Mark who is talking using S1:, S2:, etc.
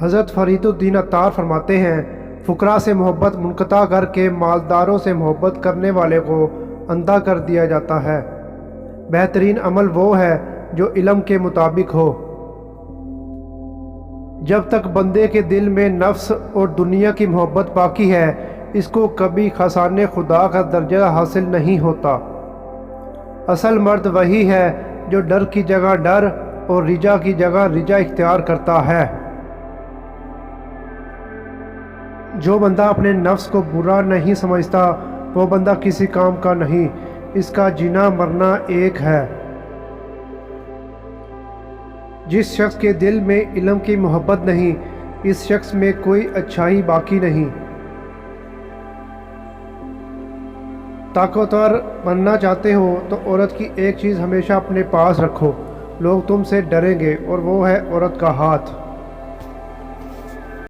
S1: حضرت فرید الدین عطار فرماتے ہیں، فقراء سے محبت منقطع کر کے مالداروں سے محبت کرنے والے کو اندھا کر دیا جاتا ہے۔ بہترین عمل وہ ہے جو علم کے مطابق ہو۔ جب تک بندے کے دل میں نفس اور دنیا کی محبت باقی ہے، اس کو کبھی خزانِ خدا کا درجہ حاصل نہیں ہوتا۔ اصل مرد وہی ہے جو ڈر کی جگہ ڈر اور رجا کی جگہ رجا اختیار کرتا ہے۔ جو بندہ اپنے نفس کو برا نہیں سمجھتا وہ بندہ کسی کام کا نہیں، اس کا جینا مرنا ایک ہے۔ جس شخص کے دل میں علم کی محبت نہیں، اس شخص میں کوئی اچھائی باقی نہیں۔ طاقتور بننا چاہتے ہو تو عورت کی ایک چیز ہمیشہ اپنے پاس رکھو، لوگ تم سے ڈریں گے، اور وہ ہے عورت کا ہاتھ۔